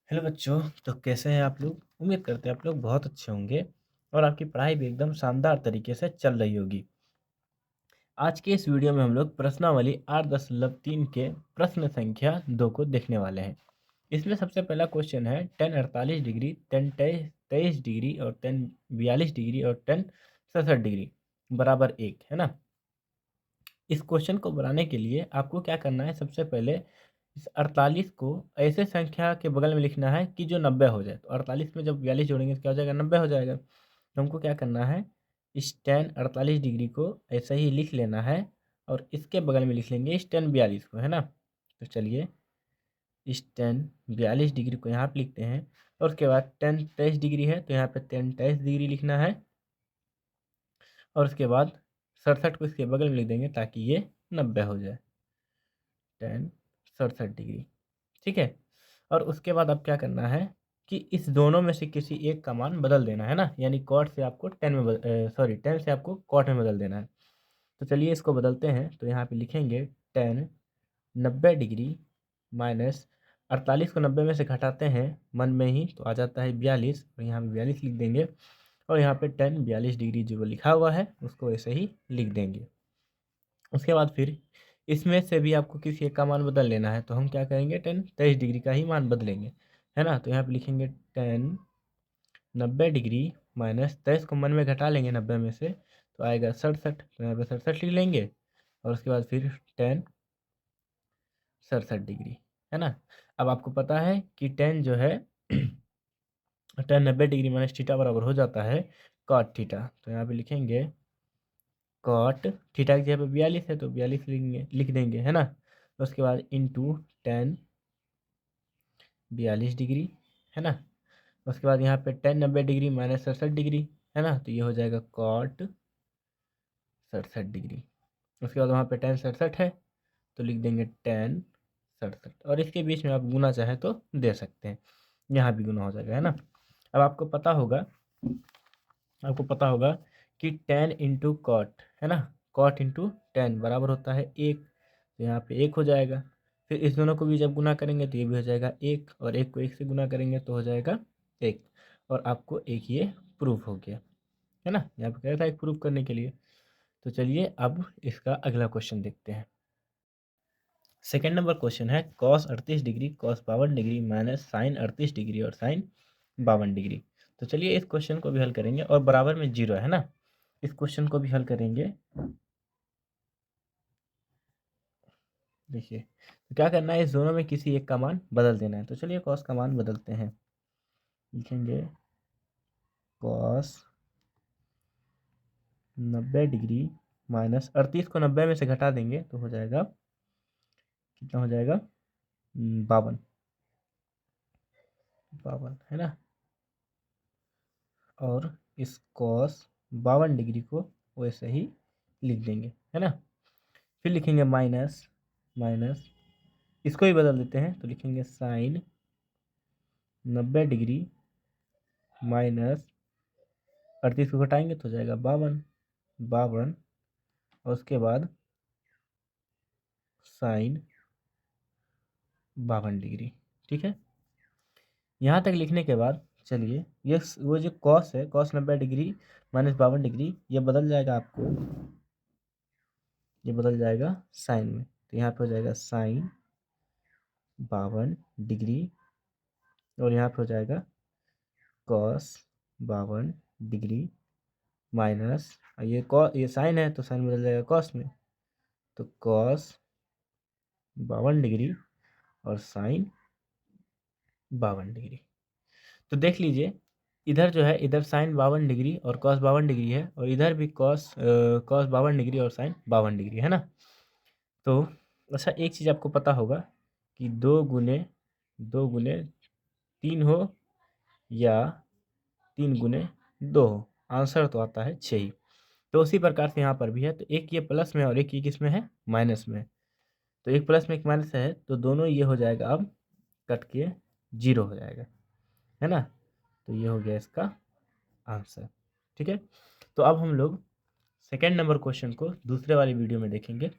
Hello बच्चों। तो कैसे हैं आप लोग? उम्मीद करते हैं आप लोग बहुत अच्छे होंगे और आपकी पढ़ाई भी एकदम शानदार तरीके से चल रही होगी। आज के इस वीडियो में हम लोग प्रश्नावली 8.3 के प्रश्न संख्या 2 को देखने वाले हैं। इसमें सबसे पहला क्वेश्चन है tan 48 डिग्री, tan 23 डिग्री और tan 42 डिग्री और tan 67 डिग्री बराबर 1 है ना। इस क्वेश्चन को बनाने के लिए आपको क्या करना है, सबसे पहले इस 48 को ऐसे संख्या के बगल में लिखना है कि जो 90 हो जाए। तो 48 में जब 42 जोड़ेंगे तो क्या हो जाएगा, 90 हो जाएगा। तो हमको क्या करना है, इस tan 48 डिग्री को ऐसे ही लिख लेना है और इसके बगल में लिख लेंगे इस tan 42 को, है ना। तो चलिए इस tan 42 डिग्री को यहाँ पे लिखते हैं और उसके बाद tan 23 डिग्री है तो यहाँ पे tan 23 डिग्री लिखना है और उसके बाद 67 को इसके बगल में लिख देंगे ताकि ये 90 हो जाए। tan 67 डिग्री, ठीक है। और उसके बाद अब क्या करना है कि इस दोनों में से किसी एक का मान बदल देना है ना, यानी कॉट से आपको टेन में टेन से आपको कॉट में बदल देना है। तो चलिए इसको बदलते हैं। तो यहाँ पे लिखेंगे टेन 90 डिग्री माइनस 48 को 90 में से घटाते हैं मन में ही तो आ जाता है 42 और यहाँ पे 42 लिख देंगे और यहाँ पे टेन 42 डिग्री जो लिखा हुआ है उसको ऐसे ही लिख देंगे। उसके बाद फिर इसमें से भी आपको किसी एक का मान बदल लेना है तो हम क्या करेंगे, टेन 23 डिग्री का ही मान बदलेंगे, है ना। तो यहाँ पे लिखेंगे टेन 90 डिग्री माइनस 23 को मन में घटा लेंगे 90 में से तो आएगा 67। तो यहाँ पे 67 लिख लेंगे और उसके बाद फिर टेन 67 डिग्री, है ना। अब आपको पता है कि टेन जो है टेन 90 डिग्री माइनस थीटा बराबर हो जाता है कॉट थीटा। तो यहाँ पे लिखेंगे कॉट थीटा की जगह पे 42 है तो 42 लिख देंगे, है ना। तो उसके बाद इंटू टेन 42 डिग्री, है ना। उसके बाद यहाँ पे टेन 90 डिग्री माइनस 67 डिग्री, है ना। तो ये हो जाएगा कॉट 67 डिग्री। उसके बाद वहाँ पे टेन 67 है तो लिख देंगे टेन 67 और इसके बीच में आप गुना चाहे तो दे सकते हैं, यहाँ भी गुना हो जाएगा, है ना। अब आपको पता होगा कि टेन इंटू कॉट, है ना, कॉट इंटू टेन बराबर होता है 1। तो यहाँ पे 1 हो जाएगा। फिर इस दोनों को भी जब गुना करेंगे तो ये भी हो जाएगा 1 और 1 को 1 से गुना करेंगे तो हो जाएगा 1 और आपको एक ये प्रूफ हो गया, है ना। यहाँ पे कह रहा था एक प्रूफ करने के लिए। तो चलिए अब इसका अगला क्वेश्चन देखते हैं। सेकेंड नंबर क्वेश्चन है cos 38 degree, cos 52 degree minus sine 38 degree और साइन 52 डिग्री। तो चलिए इस क्वेश्चन को भी हल करेंगे और बराबर में 0 है ना। इस क्वेश्चन को भी हल करेंगे। देखिए तो क्या करना है, इस दोनों में किसी एक का मान बदल देना है। तो चलिए कॉस का मान बदलते हैं, लिखेंगे कॉस 90 डिग्री माइनस 38 को 90 में से घटा देंगे तो हो जाएगा, कितना हो जाएगा, 52, 52, है ना। और इस कॉस 52 डिग्री को वैसे ही लिख देंगे, है ना। फिर लिखेंगे माइनस माइनस इसको ही बदल देते हैं तो लिखेंगे साइन 90 डिग्री माइनस 38 को घटाएंगे तो हो जाएगा 52, 52 और उसके बाद साइन 52 डिग्री, ठीक है। यहाँ तक लिखने के बाद चलिए ये वो जो कॉस है, कॉस 90 डिग्री माइनस 52 डिग्री ये बदल जाएगा आपको, ये बदल जाएगा साइन में। तो यहाँ पे हो जाएगा साइन 52 डिग्री और यहाँ पे हो जाएगा कॉस 52 डिग्री माइनस ये साइन है तो साइन बदल जाएगा कॉस में, तो कॉस 52 डिग्री और साइन 52 डिग्री। तो देख लीजिए इधर जो है, इधर साइन 52 डिग्री और कॉस 52 डिग्री है और इधर भी कॉस 52 डिग्री और साइन 52 डिग्री, है ना। तो अच्छा एक चीज़ आपको पता होगा कि दो गुने 3 हो या 3 गुने 2 हो, आंसर तो आता है 6 ही। तो उसी प्रकार से यहाँ पर भी है। तो एक ये प्लस में और एक ये किस में है, माइनस में। तो एक प्लस में एक माइनस है तो दोनों ये हो जाएगा अब कट के 0 हो जाएगा, है ना। तो ये हो गया इसका आंसर, ठीक है। तो अब हम लोग सेकेंड नंबर क्वेश्चन को दूसरे वाली वीडियो में देखेंगे।